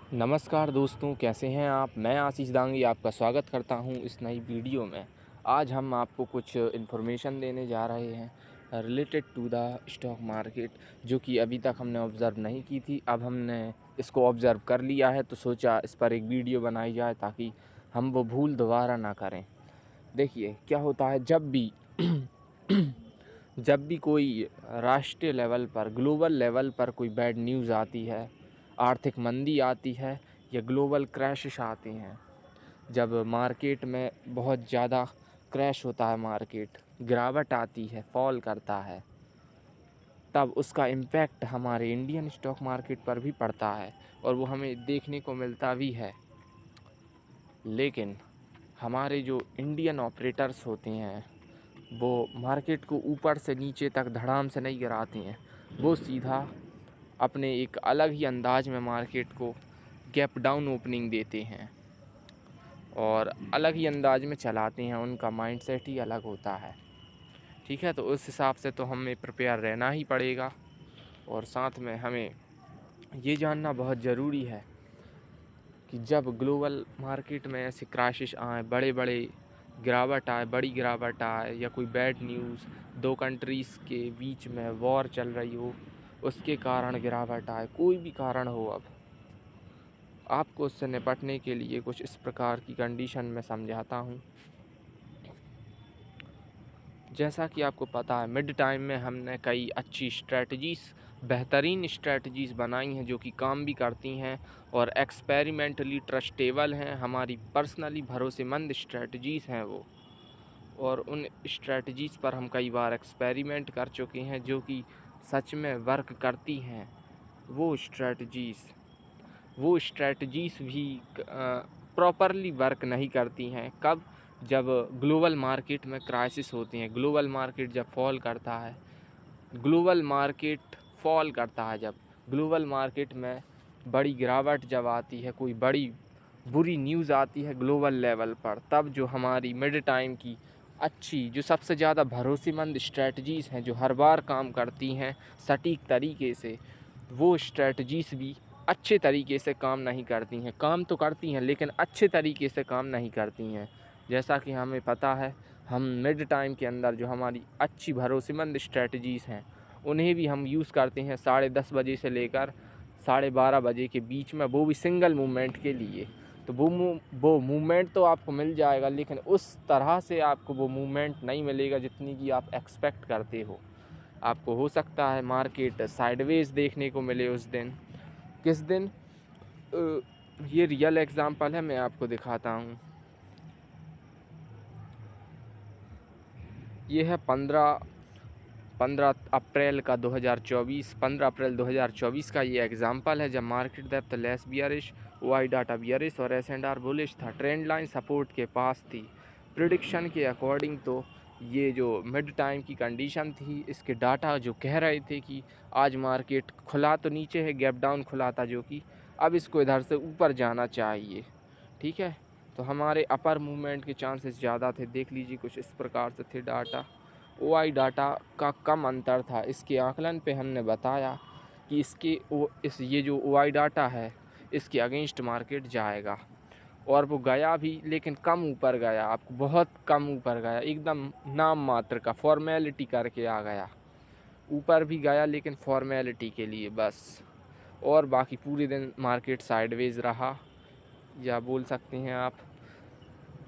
नमस्कार दोस्तों, कैसे हैं आप। मैं आशीष दांगी आपका स्वागत करता हूं इस नई वीडियो में। आज हम आपको कुछ इन्फॉर्मेशन देने जा रहे हैं related to the stock market, जो कि अभी तक हमने ऑब्ज़र्व नहीं की थी। अब हमने इसको ऑब्ज़र्व कर लिया है तो सोचा इस पर एक वीडियो बनाई जाए ताकि हम वो भूल दोबारा ना करें। देखिए क्या होता है, जब भी कोई राष्ट्रीय लेवल पर, ग्लोबल लेवल पर कोई बैड न्यूज़ आती है, आर्थिक मंदी आती है या ग्लोबल क्रैशेस आते हैं, जब मार्केट में बहुत ज़्यादा क्रैश होता है, मार्केट गिरावट आती है, फॉल करता है, तब उसका इम्पैक्ट हमारे इंडियन स्टॉक मार्केट पर भी पड़ता है और वो हमें देखने को मिलता भी है। लेकिन हमारे जो इंडियन ऑपरेटर्स होते हैं वो मार्केट को ऊपर से नीचे तक धड़ाम से नहीं गिराते हैं। वो सीधा अपने एक अलग ही अंदाज में मार्केट को गैप डाउन ओपनिंग देते हैं और अलग ही अंदाज में चलाते हैं। उनका माइंडसेट ही अलग होता है। ठीक है, तो उस हिसाब से तो हमें प्रिपेयर रहना ही पड़ेगा और साथ में हमें ये जानना बहुत ज़रूरी है कि जब ग्लोबल मार्केट में ऐसे क्राइसिस आए, बड़े बड़े गिरावट आए, बड़ी गिरावट आए या कोई बैड न्यूज़, दो कंट्रीज़ के बीच में वॉर चल रही हो, उसके कारण गिरावट आए, कोई भी कारण हो, अब आपको उससे निपटने के लिए कुछ इस प्रकार की कंडीशन में समझाता हूँ। जैसा कि आपको पता है, मिड टाइम में हमने कई अच्छी स्ट्रेटजीज़, बेहतरीन स्ट्रेटजीज़ बनाई हैं जो कि काम भी करती हैं और एक्सपेरिमेंटली ट्रस्टेबल हैं, हमारी पर्सनली भरोसेमंद स्ट्रेटजीज़ हैं वो। और उन स्ट्रेटजीज़ पर हम कई बार एक्सपेरिमेंट कर चुके हैं जो कि सच में वर्क करती हैं। वो स्ट्रेटजीज़ भी प्रॉपरली वर्क नहीं करती हैं। कब? जब ग्लोबल मार्केट में क्राइसिस होती हैं, ग्लोबल मार्केट जब फॉल करता है, जब ग्लोबल मार्केट में बड़ी गिरावट जब आती है, कोई बड़ी बुरी न्यूज़ आती है ग्लोबल लेवल पर, तब जो हमारी मिड टाइम की अच्छी, जो सबसे ज़्यादा भरोसेमंद स्ट्रेटजीज़ हैं, जो हर बार काम करती हैं सटीक तरीके से, वो स्ट्रेटजीज़ भी अच्छे तरीके से काम नहीं करती हैं। काम तो करती हैं लेकिन अच्छे तरीके से काम नहीं करती हैं। जैसा कि हमें पता है, हम मिड टाइम के अंदर जो हमारी अच्छी भरोसेमंद स्ट्रेटजीज़ हैं उन्हें भी हम यूज़ करते हैं 10:30 बजे से लेकर 12:30 बजे के बीच में, वो भी सिंगल मूवमेंट के लिए। तो वो मूवमेंट तो आपको मिल जाएगा, लेकिन उस तरह से आपको वो मूवमेंट नहीं मिलेगा जितनी कि आप एक्सपेक्ट करते हो। आपको हो सकता है मार्केट साइडवेज देखने को मिले उस दिन। किस दिन? ये रियल एग्ज़ाम्पल है, मैं आपको दिखाता हूँ। ये है 15 अप्रैल का 2024, 15 अप्रैल 2024 का ये एग्जांपल है, जब मार्केट डेप्थ लेस बियरिश, वाई डाटा बियरिश और एस&आर बुलिश था। ट्रेंड लाइन सपोर्ट के पास थी। प्रिडिक्शन के अकॉर्डिंग तो ये जो मिड टाइम की कंडीशन थी, इसके डाटा जो कह रहे थे कि आज मार्केट खुला तो नीचे है, गैप डाउन खुला था, जो कि अब इसको इधर से ऊपर जाना चाहिए। ठीक है, तो हमारे अपर मूवमेंट के चांसेस ज़्यादा थे। देख लीजिए, कुछ इस प्रकार से थे डाटा। ओआई डाटा का कम अंतर था। इसके आकलन पे हमने बताया कि ये जो ओआई डाटा है, इसके अगेंस्ट मार्केट जाएगा, और वो गया भी, लेकिन कम ऊपर गया, आपको बहुत कम ऊपर गया, एकदम नाम मात्र का, फॉर्मेलिटी करके आ गया। ऊपर भी गया लेकिन फॉर्मेलिटी के लिए बस। और बाकी पूरे दिन मार्केट साइडवेज रहा, या बोल सकते हैं आप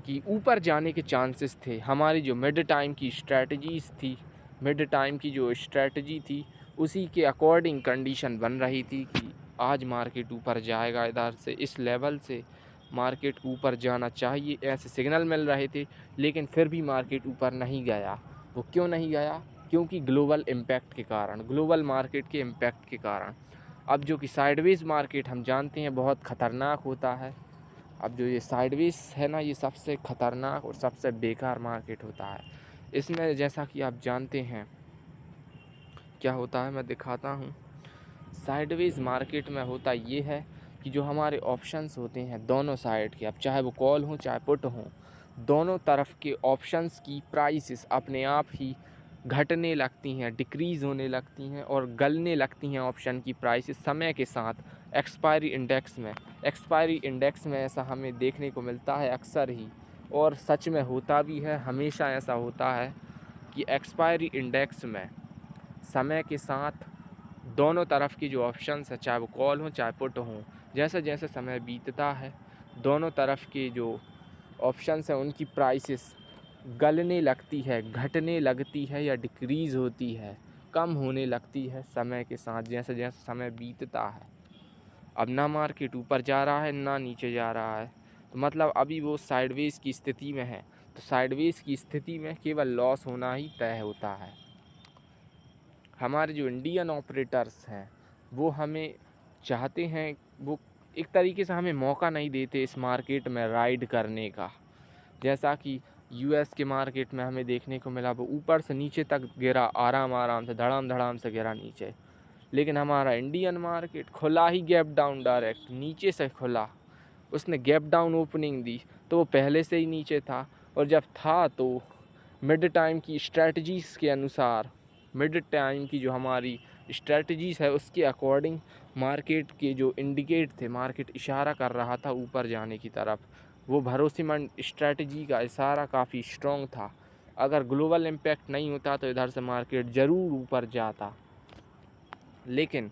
कि ऊपर जाने के चांसेस थे। हमारी जो मिड टाइम की स्ट्रेटजीज़ थी, मिड टाइम की जो स्ट्रेटजी थी, उसी के अकॉर्डिंग कंडीशन बन रही थी कि आज मार्केट ऊपर जाएगा, इधर से इस लेवल से मार्केट ऊपर जाना चाहिए, ऐसे सिग्नल मिल रहे थे। लेकिन फिर भी मार्केट ऊपर नहीं गया। वो क्यों नहीं गया? क्योंकि ग्लोबल इम्पैक्ट के कारण, ग्लोबल मार्केट के इम्पैक्ट के कारण। अब जो कि साइडवेज मार्केट हम जानते हैं बहुत ख़तरनाक होता है। अब जो ये साइडवेज है ना, ये सबसे ख़तरनाक और सबसे बेकार मार्केट होता है। इसमें जैसा कि आप जानते हैं क्या होता है, मैं दिखाता हूँ। साइडवेज मार्केट में होता ये है कि जो हमारे ऑप्शंस होते हैं दोनों साइड के, अब चाहे वो कॉल हो चाहे पुट हो, दोनों तरफ के ऑप्शंस की प्राइसेस अपने आप ही घटने लगती हैं, डिक्रीज़ होने लगती हैं और गलने लगती हैं। ऑप्शन की प्राइसेस समय के साथ एक्सपायरी इंडेक्स में ऐसा हमें देखने को मिलता है अक्सर ही, और सच में होता भी है, हमेशा ऐसा होता है कि एक्सपायरी इंडेक्स में समय के साथ दोनों तरफ की जो ऑप्शंस है, चाहे वो कॉल हो चाहे पुट हो, जैसे जैसे समय बीतता है दोनों तरफ की जो ऑप्शंस हैं उनकी प्राइसेस गलने लगती है, घटने लगती है या डिक्रीज़ होती है, कम होने लगती है समय के साथ, जैसे जैसे समय बीतता है। अब ना मार्केट ऊपर जा रहा है ना नीचे जा रहा है, तो मतलब अभी वो साइडवेज़ की स्थिति में है। तो साइडवेज़ की स्थिति में केवल लॉस होना ही तय होता है। हमारे जो इंडियन ऑपरेटर्स हैं वो हमें चाहते हैं, वो एक तरीके से हमें मौका नहीं देते इस मार्केट में राइड करने का। जैसा कि यूएस के मार्केट में हमें देखने को मिला, वो ऊपर से नीचे तक गिरा, आराम से धड़ाम धड़ाम से गिरा नीचे। लेकिन हमारा इंडियन मार्केट खुला ही गैप डाउन, डायरेक्ट नीचे से खुला, उसने गैप डाउन ओपनिंग दी तो वो पहले से ही नीचे था। और जब था तो मिड टाइम की स्ट्रेटजीज़ के अनुसार, मिड टाइम की जो हमारी स्ट्रेटजीज़ है उसके अकॉर्डिंग मार्केट के जो इंडिकेट थे, मार्केट इशारा कर रहा था ऊपर जाने की तरफ, वो भरोसेमंद स्ट्रेटजी का इशारा काफ़ी स्ट्रॉन्ग था। अगर ग्लोबल इम्पैक्ट नहीं होता तो इधर से मार्केट ज़रूर ऊपर जाता, लेकिन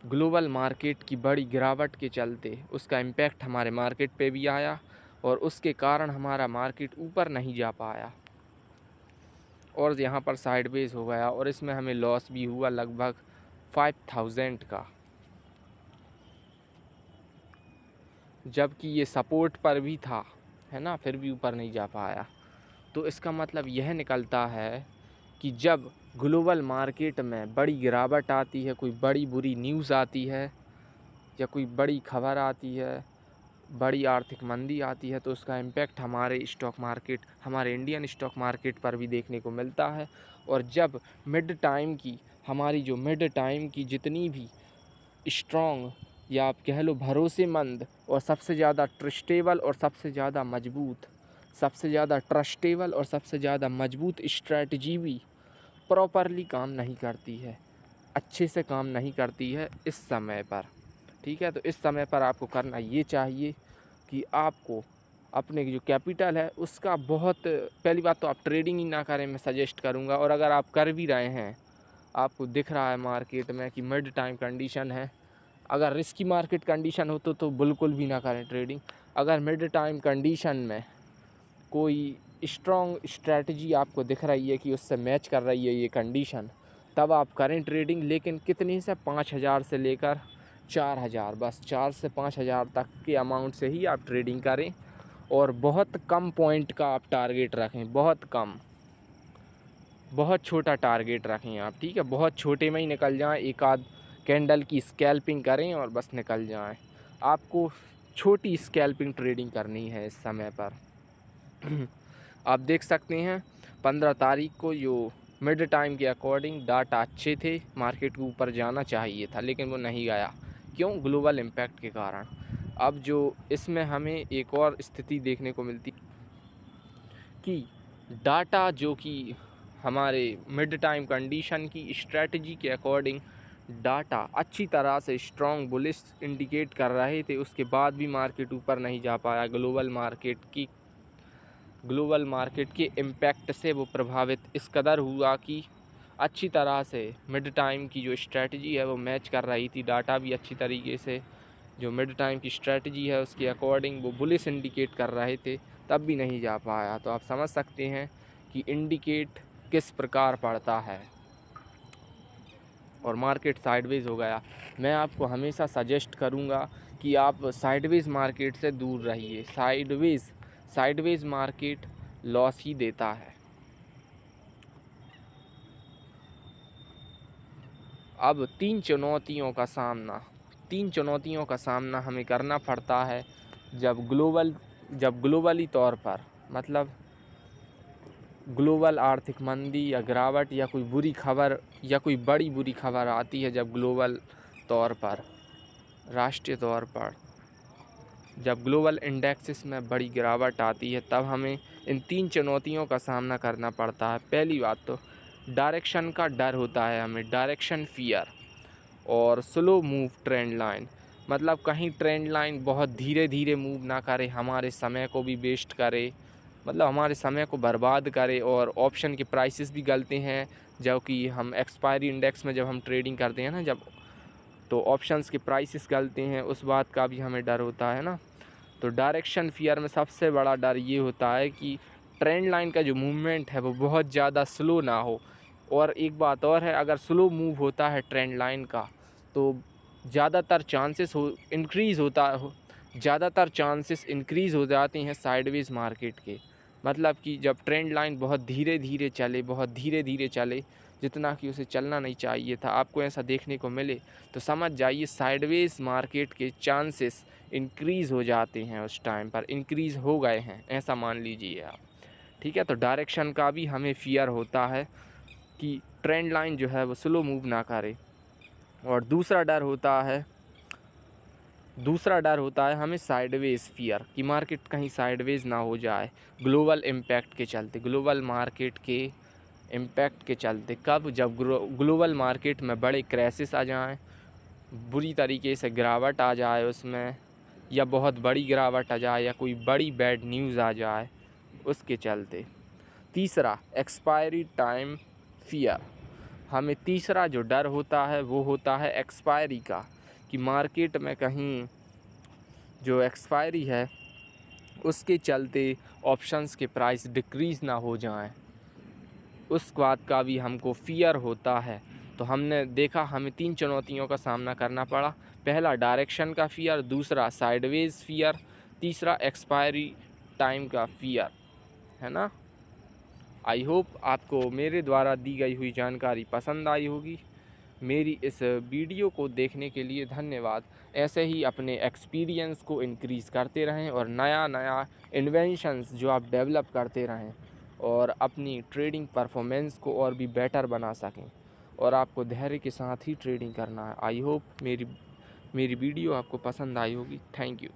ग्लोबल मार्केट की बड़ी गिरावट के चलते उसका इम्पैक्ट हमारे मार्केट पे भी आया और उसके कारण हमारा मार्केट ऊपर नहीं जा पाया और यहाँ पर साइडवेज हो गया, और इसमें हमें लॉस भी हुआ लगभग 5000 का, जबकि ये सपोर्ट पर भी था, है ना, फिर भी ऊपर नहीं जा पाया। तो इसका मतलब यह निकलता है कि जब ग्लोबल मार्केट में बड़ी गिरावट आती है, कोई बड़ी बुरी न्यूज़ आती है या कोई बड़ी खबर आती है, बड़ी आर्थिक मंदी आती है, तो उसका इम्पैक्ट हमारे स्टॉक मार्केट, हमारे इंडियन स्टॉक मार्केट पर भी देखने को मिलता है। और जब मिड टाइम की, हमारी जो मिड टाइम की जितनी भी स्ट्रॉन्ग या आप कह लो भरोसेमंद और सबसे ज़्यादा ट्रस्टेबल और सबसे ज़्यादा मजबूत, सबसे ज़्यादा ट्रस्टेबल और सबसे ज़्यादा मजबूत स्ट्रैटेजी भी प्रॉपरली काम नहीं करती है, अच्छे से काम नहीं करती है इस समय पर। ठीक है, तो इस समय पर आपको करना ये चाहिए कि आपको अपने जो कैपिटल है उसका बहुत, पहली बात तो आप ट्रेडिंग ही ना करें, मैं सजेस्ट करूँगा। और अगर आप कर भी रहे हैं, आपको दिख रहा है मार्केट में कि मिड टाइम कंडीशन है, अगर रिस्की मार्केट कंडीशन हो तो बिल्कुल भी ना करें ट्रेडिंग। अगर मिड टाइम कंडीशन में कोई स्ट्रॉन्ग स्ट्रैटेजी आपको दिख रही है कि उससे मैच कर रही है ये कंडीशन, तब आप करें ट्रेडिंग। लेकिन कितनी से 5000 से लेकर 4000, बस 4 से 5000 तक के अमाउंट से ही आप ट्रेडिंग करें, और बहुत कम पॉइंट का आप टारगेट रखें, बहुत कम, बहुत छोटा टारगेट रखें आप। ठीक है, बहुत छोटे में ही निकल जाएं, एक आध कैंडल की स्कैल्पिंग करें और बस निकल जाएं। आपको छोटी स्कैल्पिंग ट्रेडिंग करनी है इस समय पर। आप देख सकते हैं 15 तारीख को जो मिड टाइम के अकॉर्डिंग डाटा अच्छे थे, मार्केट को ऊपर जाना चाहिए था लेकिन वो नहीं गया। क्यों? ग्लोबल इम्पैक्ट के कारण। अब जो इसमें हमें एक और स्थिति देखने को मिलती कि डाटा जो कि हमारे मिड टाइम कंडीशन की स्ट्रेटजी के अकॉर्डिंग डाटा अच्छी तरह से स्ट्रॉन्ग बुलिश इंडिकेट कर रहे थे, उसके बाद भी मार्केट ऊपर नहीं जा पाया। ग्लोबल मार्केट के इम्पैक्ट से वो प्रभावित इस कदर हुआ कि अच्छी तरह से मिड टाइम की जो स्ट्रेटजी है वो मैच कर रही थी, डाटा भी अच्छी तरीके से जो मिड टाइम की स्ट्रेटजी है उसके अकॉर्डिंग वो बुलिश इंडिकेट कर रहे थे, तब भी नहीं जा पाया। तो आप समझ सकते हैं कि इंडिकेट किस प्रकार पड़ता है, और मार्केट साइडवेज हो गया। मैं आपको हमेशा सजेस्ट करूंगा कि आप साइडवेज मार्केट से दूर रहिए। साइडवेज मार्केट लॉस ही देता है। अब तीन चुनौतियों का सामना हमें करना पड़ता है जब ग्लोबली तौर पर, मतलब ग्लोबल आर्थिक मंदी या गिरावट या कोई बुरी खबर या कोई बड़ी बुरी खबर आती है, जब ग्लोबल तौर पर, राष्ट्रीय तौर पर जब ग्लोबल इंडेक्सेस में बड़ी गिरावट आती है, तब हमें इन 3 चुनौतियों का सामना करना पड़ता है। पहली बात तो डायरेक्शन का डर होता है हमें, डायरेक्शन फियर, और स्लो मूव ट्रेंड लाइन, मतलब कहीं ट्रेंड लाइन बहुत धीरे धीरे मूव ना करे, हमारे समय को भी वेस्ट करे, मतलब हमारे समय को बर्बाद करे। और ऑप्शन के प्राइसेस भी गलते हैं, जब कि हम एक्सपायरी इंडेक्स में जब हम ट्रेडिंग करते हैं ना, जब तो ऑप्शंस के प्राइसेस गलते हैं, उस बात का भी हमें डर होता है ना। तो डायरेक्शन फियर में सबसे बड़ा डर ये होता है कि ट्रेंड लाइन का जो मूवमेंट है वो बहुत ज़्यादा स्लो ना हो। और एक बात और है, अगर स्लो मूव होता है ट्रेंड लाइन का तो ज़्यादातर चांसेस इंक्रीज़ हो जाते हैं साइडवेज मार्केट के। मतलब कि जब ट्रेंड लाइन बहुत धीरे धीरे चले जितना कि उसे चलना नहीं चाहिए था, आपको ऐसा देखने को मिले, तो समझ जाइए साइडवेज मार्केट के चांसेस इंक्रीज़ हो जाते हैं, उस टाइम पर इंक्रीज़ हो गए हैं, ऐसा मान लीजिए आप। ठीक है, तो डायरेक्शन का भी हमें फियर होता है कि ट्रेंड लाइन जो है वो स्लो मूव ना करे। और दूसरा डर होता है हमें साइडवेज फियर कि मार्केट कहीं साइडवेज ना हो जाए ग्लोबल मार्केट के इम्पैक्ट के चलते। कब? जब ग्लोबल मार्केट में बड़े क्रैशेस आ जाएं, बुरी तरीके से गिरावट आ जाए उसमें, या बहुत बड़ी गिरावट आ जाए, या कोई बड़ी बैड न्यूज़ आ जाए, उसके चलते। तीसरा, एक्सपायरी टाइम फियर। हमें तीसरा जो डर होता है वो होता है एक्सपायरी का, कि मार्केट में कहीं जो एक्सपायरी है उसके चलते ऑप्शंस के प्राइस डिक्रीज़ ना हो जाएं, उस बात का भी हमको फ़ियर होता है। तो हमने देखा हमें 3 चुनौतियों का सामना करना पड़ा। पहला डायरेक्शन का फ़ियर, दूसरा साइडवेज फ़ियर, तीसरा एक्सपायरी टाइम का फ़ियर, है ना। आई होप आपको मेरे द्वारा दी गई हुई जानकारी पसंद आई होगी। मेरी इस वीडियो को देखने के लिए धन्यवाद। ऐसे ही अपने एक्सपीरियंस को इंक्रीज़ करते रहें और नया इन्वेंशंस जो आप डेवलप करते रहें और अपनी ट्रेडिंग परफॉर्मेंस को और भी बेटर बना सकें। और आपको धैर्य के साथ ही ट्रेडिंग करना है। आई होप मेरी वीडियो आपको पसंद आई होगी। Thank you.